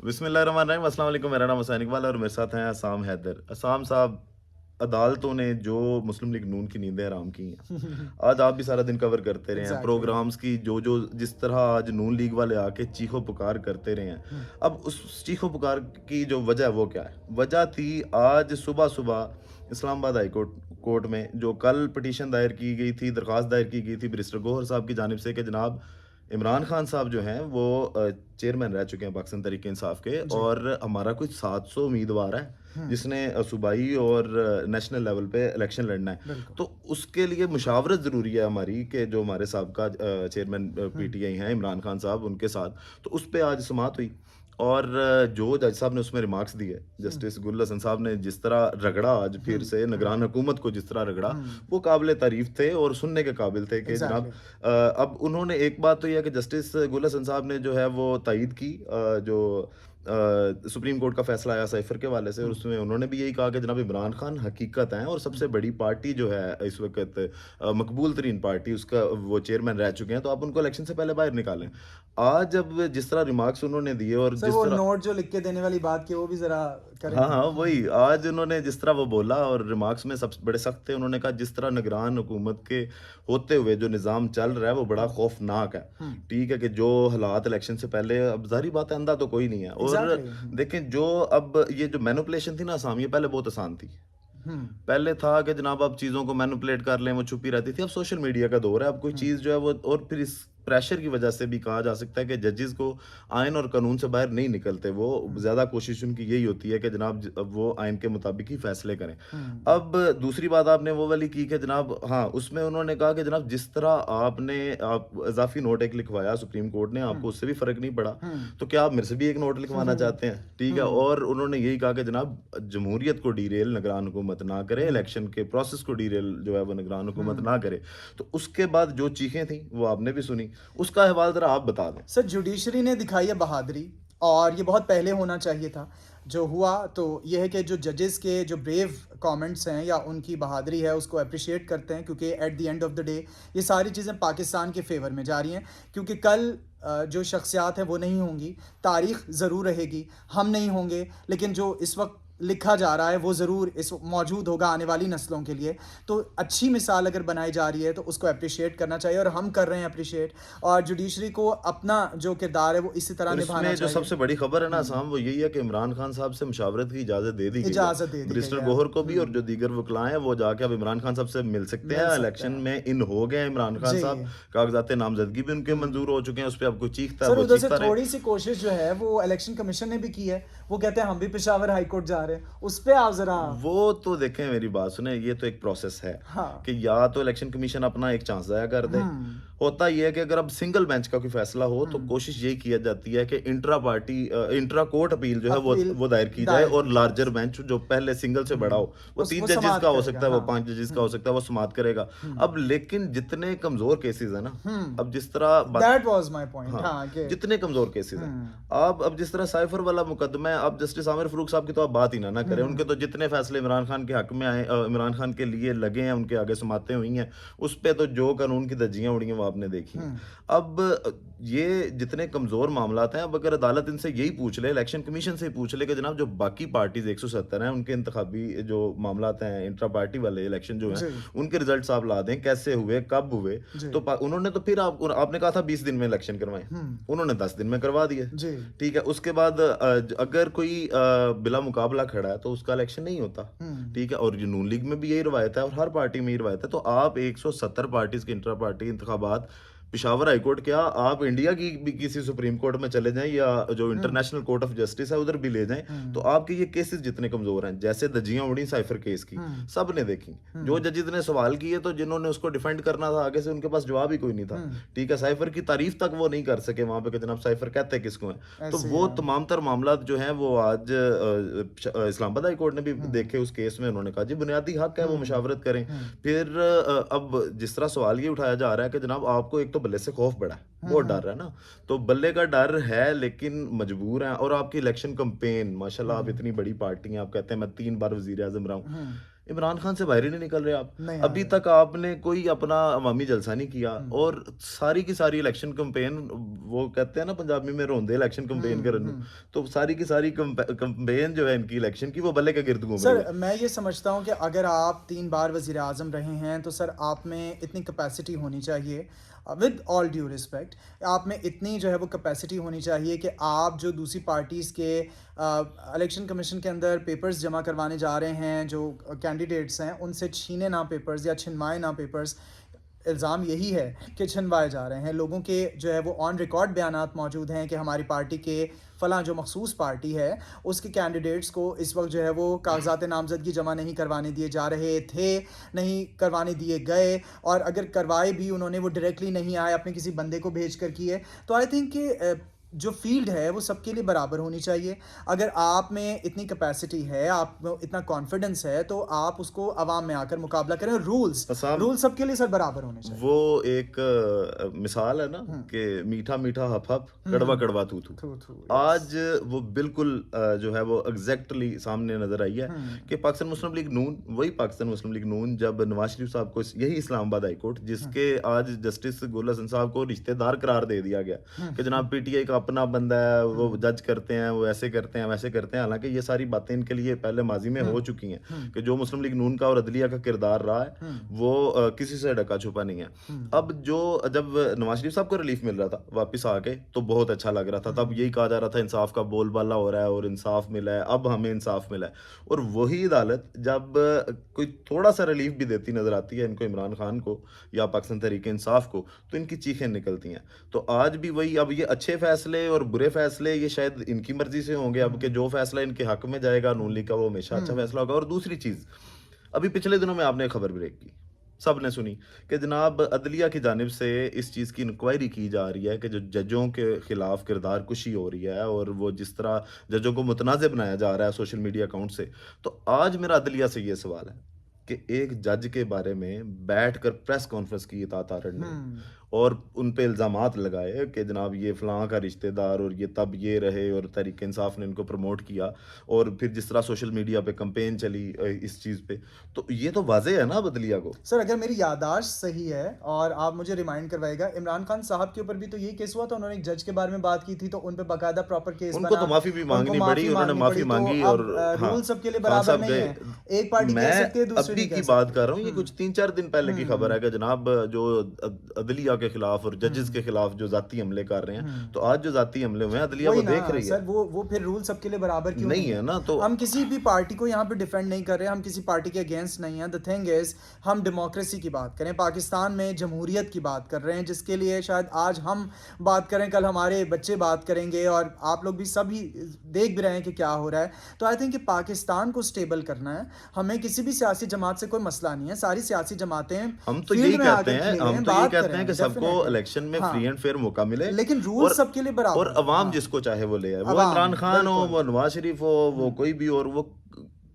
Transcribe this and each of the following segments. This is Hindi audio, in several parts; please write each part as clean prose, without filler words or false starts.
बिस्मिल्लाहिर्रहमानिर्रहीम, अस्सलाम वालेकुम। मेरा नाम हुसैन इकबाल और मेरे साथ हैं असाम हैदर। असाम साहब, अदालतों ने जो मुस्लिम लीग नून की नींदें हराम की हैं, आज आप भी सारा दिन कवर करते रहे हैं एग्ज़ैक्टली। प्रोग्राम्स की, जो जिस तरह आज नून लीग वाले आके चीखो पुकार करते रहे हैं। हुँ, अब उस चीखो पुकार की जो वजह है वो क्या है? वजह थी आज सुबह-सुबह इस्लामाबाद हाई कोर्ट कोर्ट में जो कल पिटीशन दायर की गई थी, दरख्वास्त दायर की गई थी बैरिस्टर गौहर साहब की जानिब से कि जनाब इमरान खान साहब जो हैं वो चेयरमैन रह चुके हैं पाकिस्तान तहरीक-ए-इंसाफ के, जी। और हमारा कुछ 700 उम्मीदवार है हुँ, जिसने सूबाई और नेशनल लेवल पे इलेक्शन लड़ना है। बिल्कुल। तो उसके लिए मुशावरत ज़रूरी है हमारी कि जो हमारे साहब का चेयरमैन हुँ, पीटीआई हैं इमरान खान साहब, उनके साथ। तो उस पे आज समाअत हुई और जो जज साहब ने उसमें रिमार्क्स दिए, हुँ, जस्टिस गुल हसन साहब ने जिस तरह रगड़ा आज फिर हुँ, से हुँ, निगरान हुकूमत को जिस तरह रगड़ा, हुँ, वो काबिल तारीफ़ थे और सुनने के काबिल थे कि जनाब एग्ज़ैक्टली। अब उन्होंने एक बात तो ये है कि जस्टिस गुल हसन साहब ने जो है वो तायीद की जो सुप्रीम कोर्ट का फैसला आया साइफर के हवाले से, और हुँ, उसमें उन्होंने भी यही कहा कि जनाब इमरान खान हकीकत हैं और हुँ, सबसे बड़ी पार्टी जो है इस वक्त मकबूल तरीन पार्टी, उसका वो चेयरमैन रह चुके हैं, तो आप उनको इलेक्शन से पहले बाहर निकालें। हुँ। आज जब जिस तरह रिमार्क्स उन्होंने दिए और सर जिस वो तरह, नोट जो लिख के देने वाली बात की वो भी ज़रा करें? हाँ, हाँ, वही। आज उन्होंने जिस तरह वो बोला और रिमार्क्स में सब बड़े सख्त थे। उन्होंने कहा जिस तरह निगरान हुकूमत के होते हुए जो निज़ाम चल रहा है वो बड़ा हुँ, खौफ़नाक है। हुँ, ठीक है कि जो हालात इलेक्शन से पहले, अब ज़ाहिर बात है अंधा तो कोई नहीं है, और एग्ज़ैक्टली। हुँ, देखें जो अब ये जो मैनिपुलेशन थी ना आसाम, ये पहले बहुत आसान थी। हुँ, पहले था कि जनाब आप चीज़ों को मैनिपुलेट कर लें, वो छुपी रहती थी। अब सोशल मीडिया का दौर है, अब कोई हुँ, चीज़ जो है वो, और फिर इस प्रेशर की वजह से भी कहा जा सकता है कि जजेस को आयन और कानून से बाहर नहीं निकलते। वो हुँ, ज़्यादा कोशिश उनकी यही होती है कि जनाब अब वो आयन के मुताबिक ही फैसले करें। हुँ, अब दूसरी बात आपने वो वाली की कि जनाब, हाँ, उसमें उन्होंने कहा कि जनाब जिस तरह आप इज़ाफ़ी नोट एक लिखवाया सुप्रीम कोर्ट ने, हुँ, आपको उससे भी फ़र्क नहीं पड़ा, हुँ, तो क्या आप मेरे से भी एक नोट हुँ, लिखवाना हुँ, चाहते हैं? ठीक है, हुँ, और उन्होंने यही कहा कि जनाब जमहूरियत को डीरेल निगरान हुकूमत ना करे, हुँ, इलेक्शन के प्रोसेस को डीरेल जो है वो निगरान हुकूमत हुँ। ना करे। तो उसके बाद जो चीखें थी वो आपने भी सुनी, उसका अहवाल ज़रा आप बता दें। सर जुडिशरी ने दिखाई है बहादुरी और ये बहुत पहले होना चाहिए था। जो हुआ तो ये है कि जो जजेस के जो ब्रेव कमेंट्स हैं या उनकी बहादुरी है उसको एप्रिशिएट करते हैं क्योंकि at the end of the day ये सारी चीज़ें पाकिस्तान के फेवर में जा रही हैं क्योंकि कल जो शख्सियात हैं वो नहीं होंगी, तारीख ज़रूर रहेगी, हम नहीं होंगे लेकिन जो इस वक्त लिखा जा रहा है वो ज़रूर इस मौजूद होगा आने वाली नस्लों के लिए। तो अच्छी मिसाल अगर बनाई जा रही है तो उसको एप्रिशिएट करना चाहिए और हम कर रहे हैं एप्रिशिएट। और जुडिशरी को अपना जो किरदार है वो इसी तरह और निभाना इसमें जो चाहिए। सबसे बड़ी खबर है ना हुँ, आसाम, वो यही है कि इमरान खान साहब से मुशावरत की इजाज़त दे दी गई है। इजाज़त दे दी गई बैरिस्टर है। गौहर को भी और हुँ, जो दीगर वकला हैं वो जाके अब इमरान खान साहब से मिल सकते मिल हैं। सकते इलेक्शन हैं। में इन हो गए हैं इमरान खान जी। साहब, कागज़ात नामज़दगी भी उनके हुँ। मंज़ूर हो चुके हैं, उस पे अब कोई चीखता है सर वो उधर से चीखता रहे। थोड़ी-सी कोशिश जो है वो इलेक्शन कमीशन ने भी की है। वो कहते हैं हम भी पेशावर हाई कोर्ट जा रहे हैं। उस पे आप ज़रा वो तो देखें, मेरी बात सुने, ये तो एक प्रोसेस है हाँ। कि या तो इलेक्शन कमीशन अपना एक चांस ज़ाया कर दे। हुँ, होता ये है कि अगर अब सिंगल बेंच का कोई फैसला हो तो हुँ। कोशिश यही की जाती है कि इंट्रा कोर्ट अपील जो है अपील वो दायर की जाए, दायर और की जाए। लार्जर बेंच जो पहले सिंगल से बड़ा हुँ। हो, वो उस 3 वो जजेस समाप्त का हो करेगा। सकता है, वो हाँ। 5 जजेस का हो हुँ, सकता है, वो समाप्त करेगा। हुँ, अब लेकिन जितने कमज़ोर केसेज़ हैं ना, हुँ। अब जिस तरह बात, दैट वाज़ माय पॉइंट हाँ, हाँ, कि जितने कमज़ोर केसेज़ हैं। हुँ, आप अब जिस तरह साइफर वाला मुकदमा है, आप जस्टिस आमिर फ़ारूक साहब की तो आप बात ही ना करें। उनके हुँ, तो जितने फैसले इमरान खान के हक में आए, इमरान खान के लिए लगे हैं, उनके आगे समातें हुई हैं, उस पे तो जो कानून की धज्जियाँ उड़ी हैं वो आपने देखी हैं। हुँ, अब ये जितने कमज़ोर मामलात हैं, अब अगर अदालत इनसे यही पूछ ले, इलेक्शन कमीशन से ही पूछ ले कि जनाब जो बाकी पार्टीज़ 170 हैं, उनके इंतखाबी जो मामलात हैं, इंट्रा पार्टी वाले इलेक्शन जो हैं, जी, उनके रिज़ल्ट्स आप ला दें, कैसे हुए, कब हुए? जी, तो उन्होंने तो फिर आपने कहा था 20 दिन में इलेक्शन करवाएँ, हुँ, उन्होंने 10 दिन में करवा दिए। जी, ठीक है, उसके बाद अगर कोई बिला मुकाबला खड़ा है तो उसका इलेक्शन नहीं होता। हुँ, ठीक है, और ये नून लीग में भी यही रवायत है और हर पार्टी में यही रवायत है। तो आप 170 पार्टीज़ के इंट्रा पार्टी इंतखाबात, पेशावर हाई कोर्ट, क्या आप इंडिया की भी किसी सुप्रीम कोर्ट में चले जाएँ या जो हुँ, इंटरनेशनल कोर्ट ऑफ जस्टिस है उधर भी ले जाएँ, तो हुँ, आपके ये केसेस जितने कमज़ोर हैं, जैसे धज्जियाँ उड़ी साइफर केस की, हुँ, सब ने देखी। जो हुँ, जजेस ने सवाल किए तो जिन्होंने उसको डिफेंड करना था आगे से, उनके पास जवाब ही कोई नहीं था। हुँ, ठीक है, साइफर की तारीफ तक वो नहीं कर सके वहाँ पे कि जनाब साइफर कहते किसको हैं। तो ऐसे ही वो है। तमाम तर मामलात जो हैं वो आज इस्लामाबाद हाई कोर्ट ने भी हुँ, देखे उस केस में। उन्होंने कहा जी बुनियादी हक है, वो हुँ, मुशावरत करें। हुँ, फिर अब जिस तरह सवाल ये उठाया जा रहा है कि जनाब आपको एक तो बल्ले से खौफ बड़ा है, हुँ, बहुत हुँ, डर है ना, तो बल्ले का डर है लेकिन मजबूर हैं, और आपकी इलेक्शन कैंपेन माशाल्लाह, आप हुँ, इतनी बड़ी पार्टी हैं, आप कहते हैं मैं 3 बार वज़ीर-ए-आज़म रहा हूँ। हुँ, इमरान खान से बाहर ही नहीं निकल रहे आप। नहीं आ अभी रहे। तक आपने कोई अपना अवामी जलसा नहीं किया, और सारी की सारी इलेक्शन कैंपेन, वो कहते हैं ना पंजाबी में रोंदे इलेक्शन कैंपेन करने, तो सारी की सारी कैंपेन जो है इनकी इलेक्शन की, वो बल्ले के गिर्द घूम रही है। सर मैं ये समझता हूँ कि अगर आप 3 बार वज़ीर आज़म रहे हैं तो सर आप में इतनी कैपेसिटी होनी चाहिए, विद ऑल ड्यू रिस्पेक्ट, आप में इतनी जो है वो कैपेसिटी होनी चाहिए कि आप जो दूसरी पार्टीज़ के इलेक्शन कमीशन के अंदर पेपर्स जमा करवाने जा रहे हैं, जो कैंडिडेट्स हैं, उनसे छीने ना पेपर्स या छिनवाए ना पेपर्स। इल्ज़ाम यही है कि छिनवाए जा रहे हैं। लोगों के जो है वो ऑन रिकॉर्ड बयानात मौजूद हैं कि हमारी पार्टी के फ़लाँ जो मखसूस पार्टी है उसके कैंडिडेट्स को इस वक्त जो है वो कागजात नामजदगी जमा नहीं करवाने दिए जा रहे थे, नहीं करवाने दिए गए, और अगर करवाए भी उन्होंने वो डायरेक्टली नहीं आए, अपने किसी बंदे को भेज कर किए। तो आई थिंक कि जो फील्ड है वो सबके लिए बराबर होनी चाहिए। अगर आप में इतनी कैपेसिटी है, आप में इतना कॉन्फिडेंस है, तो आप उसको आवाम में आकर मुकाबला करें। रूल्स असाम रूल्स सबके लिए सर बराबर होने चाहिए। वो एक मिसाल है ना कि मीठा मीठा हप हप, कड़वा कड़वा थू थू। थू थू आज वो बिल्कुल जो है वो एग्जैक्टली सामने नजर आई है कि पाकिस्तान मुस्लिम लीग नून, वही पाकिस्तान मुस्लिम लीग नून, जब नवाज शरीफ साहब को, यही इस्लामाबाद हाई कोर्ट जिसके आज जस्टिस गोला हसन साहब को रिश्तेदार करार दे दिया गया कि जनाब पीटीआई का अपना बंदा है, वो जज करते हैं, वो ऐसे करते हैं, वैसे करते हैं, हालांकि ये सारी बातें इनके लिए पहले माजी में हो चुकी हैं कि जो मुस्लिम लीग नून का और अदलिया का किरदार रहा है वो किसी से ढका छुपा नहीं है। अब जब नवाज शरीफ साहब को रिलीफ मिल रहा था वापस आके, तो बहुत अच्छा लग रहा था, तब यही कहा जा रहा था इंसाफ का बोलबाला हो रहा है और इंसाफ मिला है, अब हमें इंसाफ मिला है। और वही अदालत जब कोई थोड़ा सा रिलीफ भी देती नजर आती है इनको, इमरान खान को या पाकिस्तान तहरीक इंसाफ को, तो इनकी चीखें निकलती हैं। तो आज भी वही, अब ये अच्छे फैसले और बुरे फैसले ये शायद इनकी मर्जी से होंगे, अब के जो फैसला इनके हक में जाएगा नून लीग का वो हमेशा अच्छा फैसला होगा। और दूसरी चीज, अभी पिछले दिनों में आपने खबर ब्रेक की, सबने सुनी कि जनाब अदलिया की जानिब से इस चीज़ की इंक्वायरी की जा रही है कि जो जजों के खिलाफ किरदार कुशी हो रही है और वो जिस तरह जजों को मुतनाज़ बनाया जा रहा है सोशल मीडिया अकाउंट से। तो आज मेरा अदलिया से ये सवाल है कि एक जज के बारे में बैठकर प्रेस कॉन्फ्रेंस की इतात आर्डर ने और उन पे इल्ज़ामात लगाए कि जनाब ये फ़लाँ का रिश्तेदार और ये तब ये रहे, और तहरीक इंसाफ ने इनको प्रमोट किया, और फिर जिस तरह सोशल मीडिया पे कंपेन चली इस चीज़ पे, तो ये तो वाज़े है ना बदलिया को। सर अगर मेरी याददाश्त सही है और आप मुझे रिमाइंड करवाएगा, इमरान खान साहब के ऊपर भी तो यही केस हुआ था, उन्होंने एक जज के बारे में बात की थी तो उन पे बाकायदा प्रॉपर केस उनको बना, तो माफ़ी भी उनको मांगनी पड़ी, माफी उन्होंने मांगनी माफ़ी पड़ी। मांगी। तो और अब हाँ, रूल सबके लिए खान बराबर साहब नहीं गए। है, एक पार्टी कह सकती है मैं दूसरी अभी नहीं की कह बात सकती। कर रहा हूँ, ये कुछ 3-4 दिन पहले की खबर है कि जनाब जो अदलिया के खिलाफ और जजेस के खिलाफ जो जाती हमले कर रहे हैं, तो आज जो जाती हमले हुए हैं अदलिया वही वो ना देख रही सर, है। वो फिर रूल सबके लिए बराबर क्यों नहीं है ना, तो हम किसी भी पार्टी को यहाँ पे डिफेंड नहीं कर रहे, हम किसी पार्टी के अगेंस्ट नहीं हैं। द थिंग इज, हम डेमोक्रेसी की बात करें, पाकिस्तान में जमहूरियत की बात कर रहे हैं, जिसके लिए शायद आज हम बात करें, कल हमारे बच्चे बात करेंगे, और आप लोग भी सभी देख भी रहे हैं कि क्या हो रहा है। तो आई थिंक कि पाकिस्तान को स्टेबल करना है, हमें किसी भी सियासी जमात से कोई मसला नहीं है, सारी सियासी जमातें हम तो फील्ड यही में कहते आकर हैं, खेलें, हम तो यही बात कहते हैं करें, कि सबको डेफिनेटली। इलेक्शन में हाँ, फ्री एंड फेयर मौका मिले, लेकिन रूल और सबके लिए बराबर और हैं। अवाम हाँ, जिसको चाहे वो ले आए, वो अवाम, इमरान खान हो, बिल्कुल। वो नवाज शरीफ हो, वो कोई भी, और वो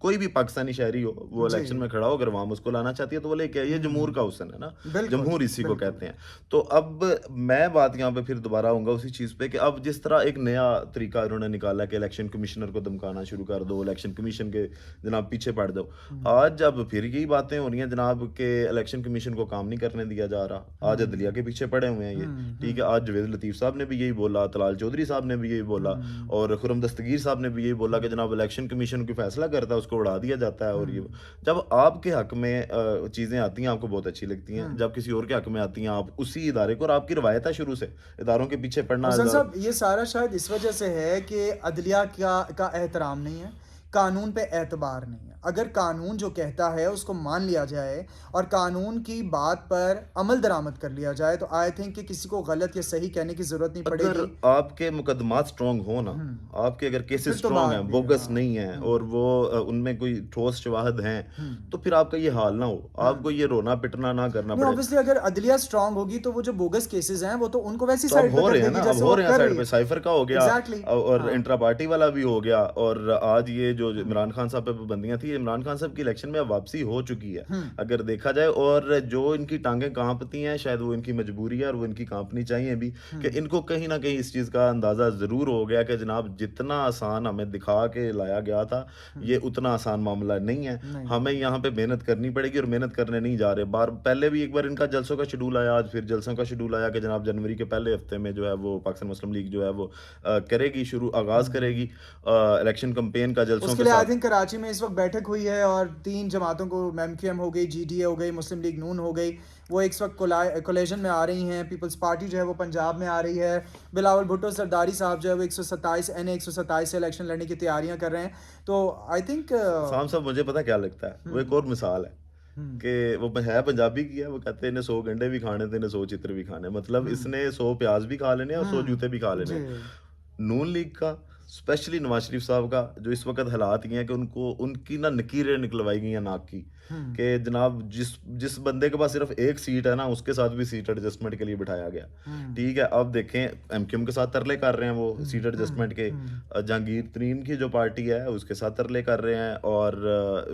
कोई भी पाकिस्तानी शहरी हो, वो जी, इलेक्शन में खड़ा हो, अगर अवाम उसको लाना चाहती है तो वो लेके आए। ये जमहूर का हुस्न है ना, बिल्कुल, जमहूर इसी को बिल्कुल। कहते हैं। तो अब मैं बात यहाँ पे फिर दोबारा आऊंगा उसी चीज़ पे कि अब जिस तरह एक नया तरीका इन्होंने निकाला कि इलेक्शन कमिश्नर को धमकाना शुरू कर दो, इलेक्शन कमीशन के जनाब पीछे पड़ जाओ। आज अब फिर यही बातें हो रही हैं जनाब के इलेक्शन कमीशन को काम नहीं करने दिया जा रहा, आज अदलिया के पीछे पड़े हुए हैं ये, ठीक है। आज जवेद लतीफ़ साहब ने भी यही बोला, तलाल चौधरी साहब ने भी यही बोला, और खुरम दस्तगीर साहब ने भी यही बोला कि जनाब इलेक्शन कमीशन कोई फैसला करता है उसको उड़ा दिया जाता है। और ये जब आपके हक में चीज़ें आती हैं आपको बहुत अच्छी लगती हैं, जब किसी और के हक में आती हैं आप उसी इदारे को, और आपकी रवायत है शुरू से इदारों के पीछे पड़ना। हसन साहब, ये सारा शायद इस वजह से है कि अदलिया का एहतराम नहीं है, कानून पे एतबार नहीं है। अगर कानून जो कहता है उसको मान लिया जाए और कानून की बात पर अमल दरामद कर लिया जाए, तो आई थिंक कि किसी को गलत या सही कहने की जरूरत नहीं अगर पड़ेगी। आपके मुकदमात स्ट्रॉन्ग हो ना, आपके अगर केसेस फिर तो स्ट्रॉन्ग बात हैं, भी है, बोगस हाँ। नहीं है, और वो उनमें कोई ठोस शवाहद हैं, तो फिर आपका ये हाल ना हो, आपको ये रोना पिटना ना करना नहीं, पड़े। ऑब्वियसली अगर अदलिया स्ट्रांग होगी तो वो जो बोगस केसेस हैं वो तो उनको वैसी तो अब साइड पे हो कर रहे हैं देगी ना, अब जैसे हो वो रहे हैं कर साइड रही पे, है। साइफर का हो गया, एग्जैक्टली, और हाँ। इंट्रा पार्टी वाला भी हो गया, और आज ये जो इमरान खान साहब पे पाबंदियां थी, इमरान खान साहब की इलेक्शन में अब वापसी हो चुकी है अगर देखा जाए, और जो इनकी टांगें कांपती हैं शायद वो इनकी मजबूरी है और वो इनकी कांपनी चाहिए भी, कि इनको कहीं ना कहीं इस चीज़ का अंदाज़ा ज़रूर हो गया कि जनाब जितना आसान हमें दिखा के लाया गया था ये उतना आसान मामला नहीं है, हमें यहाँ पे मेहनत करनी पड़ेगी और मेहनत करने नहीं जा रहे। पहले भी एक बार इनका जलसों का शेड्यूल आया, आज फिर जलसों का शेड्यूल आया कि जनाब जनवरी के पहले हफ्ते में जो है वो पाकिस्तान मुस्लिम लीग जो है वो करेगी, आगाज़ करेगी इलेक्शन कैंपेन का जलसों उसके के लिए आई साथ। थिंक कराची में इस वक्त बैठक हुई है और 3 जमातों को, MQM हो गई, GDA हो गई, मुस्लिम लीग नून हो गई, वो इस वक्त कोलेजन में आ रही हैं। पीपल्स पार्टी जो है वो पंजाब में आ रही है। बिलावल भुट्टो सरदारी साहब जो है वो 127 NA 127 से इलेक्शन लड़ने की तैयारियां कर रहे हैं। तो आई थिंक साम साहब मुझे पता क्या लगता है, वो एक और मिसाल है कि वो है पंजाबी की है, वो कहते हैं इन्हें 100 गंडे भी खाने थे, इन्हें 100 चित्र भी खाने, मतलब इसने 100 प्याज भी खा लेने और 100 जूते भी खा लेने। जी नून लीग का, स्पेशली नवाज शरीफ साहब का जो इस वक्त हालात ये हैं कि उनको उनकी ना नकीरें निकलवाई गई हैं नाक की, कि जनाब जिस बंदे के पास सिर्फ एक सीट है ना उसके साथ भी सीट एडजस्टमेंट के लिए बिठाया गया। ठीक है, अब देखें MQM के साथ तरले कर रहे हैं वो सीट एडजस्टमेंट के, जहांगीर तरीन की जो पार्टी है उसके साथ तरले कर रहे हैं और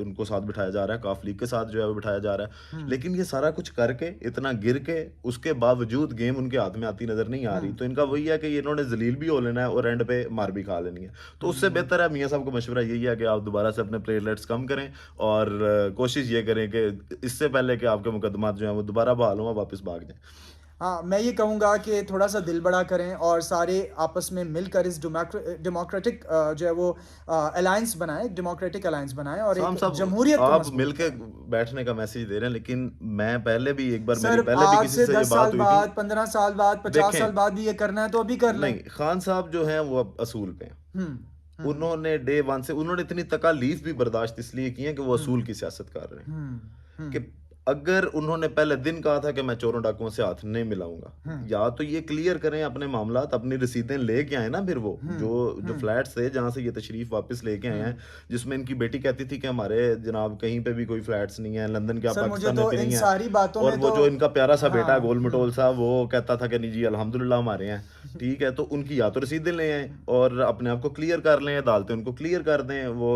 उनको साथ बिठाया जा रहा है, काफ लीग के साथ जो है वो बिठाया जा रहा है। लेकिन ये सारा कुछ करके इतना गिर के उसके बावजूद गेम उनके हाथ में आती नजर नहीं आ रही, तो इनका वही है कि इन्होंने जलील भी हो लेना है और एंड पे मार भी खा लेनी है। तो उससे बेहतर है, मियाँ साहब का मशवरा यही है कि आप दोबारा से अपने प्लेटलेट्स कम करें और कोशिश ये करें कि इससे पहले कि आपके मुकदमात जो हैं वो दोबारा बहाल हों, वापस भाग जाएं। हाँ, मैं ये कहूँगा कि थोड़ा सा दिल बड़ा करें और सारे आपस में मिलकर इस डेमोक्रेटिक जो है वो अलायंस बनाएं, डेमोक्रेटिक अलायंस बनाएं और साहब एक साहब जमहूरियत को आप मजबूत मिलके करें। बैठने का मैसेज दे रहे हैं, लेकिन मैं पहले भी एक बार मेरी सर, पहले भी आज किसी से से ये 10 बात साल हुई बाद, थी। 15 साल बाद, 50 साल देखें, बाद भी ये करना है तो अभी कर लें। नहीं, खान साहब जो हैं वो अब असूल पे हैं। उन्होंने डे वन से उन्होंने इतनी तकालीफ भी बर्दाश्त इसलिए की है कि वो असूल की सियासत कर रहे हैं, कि अगर उन्होंने पहले दिन कहा था कि मैं चोरों डाकुओं से हाथ नहीं मिलाऊंगा, या तो ये क्लियर करें अपने मामलात, अपनी रसीदें लेके आए ना, फिर वो जो फ्लैट्स थे जहां से ये तशरीफ वापस लेके आए हैं, जिसमें इनकी बेटी कहती थी कि हमारे जनाब कहीं पे भी कोई फ्लैट्स नहीं है, लंदन क्या सर, मुझे पाकिस्तान में तो भी इन नहीं है, सारी बातों और में वो तो जो इनका प्यारा सा बेटा हाँ, गोल मटोल सा वो कहता था कि नहीं जी अल्हम्दुलिल्लाह हमारे हैं। ठीक है, तो उनकी या तो रसीदें ले आए और अपने आप को क्लियर कर लें, अदालतें उनको क्लियर कर दें, वो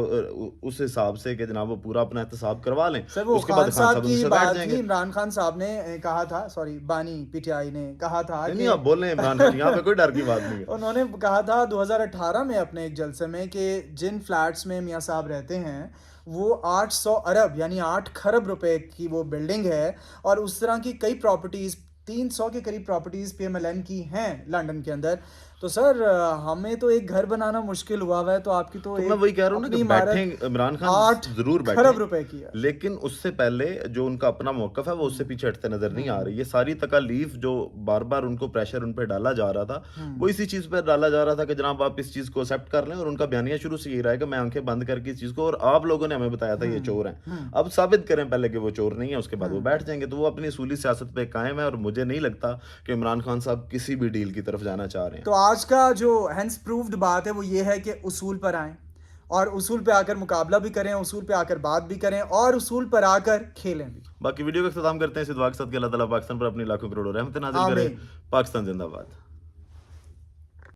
उस हिसाब से कि जनाब वो पूरा अपना एहतसाब करवा लें। सर, वो उसके खान बाद खान साहब साहब की उनसे बैठ बात थी, जाएंगे। इमरान खान साहब ने कहा था, सॉरी बानी PTI ने कहा था नहीं कि आप बोल रहे हैं इमरान खान, यहाँ पे कोई डर की बात नहीं है। उन्होंने कहा था 2018 में अपने एक जलसे में कि जिन फ्लैट्स में मियाँ साहब रहते हैं वो 800 अरब यानी 8 खरब रुपए की वो बिल्डिंग है और उस तरह की कई प्रॉपर्टीज 300 के करीब प्रॉपर्टीज PMLN की हैं लंदन के अंदर। तो सर, हमें तो एक घर बनाना मुश्किल हुआ है, तो आपकी तो तो एक मैं वही कह रहा हूँ ना अपनी कि इमारत बैठें इमरान खान 8 जरूर खरब बैठें, रुपए की है। लेकिन उससे पहले जो उनका अपना मौकफ है वो उससे पीछे हटते नजर नहीं आ रही। ये सारी तकालीफ जो बार बार उनको प्रेशर उन पर डाला जा रहा था वो इसी चीज पर डाला जा रहा था कि जनाब आप इस चीज को एक्सेप्ट कर लें, और उनका बयानिया शुरू से यही रहा है कि मैं आंखें बंद करके इस चीज को, और आप लोगों ने हमें बताया था ये चोर हैं, अब साबित करें पहले कि वो चोर नहीं है, उसके बाद वो बैठ जाएंगे। तो वो अपनी असूली सियासत पे कायम है और मुझे नहीं लगता कि इमरान खान साहब किसी भी डील की तरफ जाना चाह रहे हैं। तो आज का जो हेंस प्रूव्ड बात है वो ये है कि उसूल पर आएं और उसूल पे आकर मुकाबला भी करें, उसूल पे आकर बात भी करें और उसूल पर आकर खेलें भी। बाकी वीडियो का इख्तिताम करते हैं इस दुआ के साथ कि अल्लाह ताला पाकिस्तान पर अपनी लाखों करोड़ों रहमतें नाज़िल करे। आमीन। पाकिस्तान जिंदाबाद।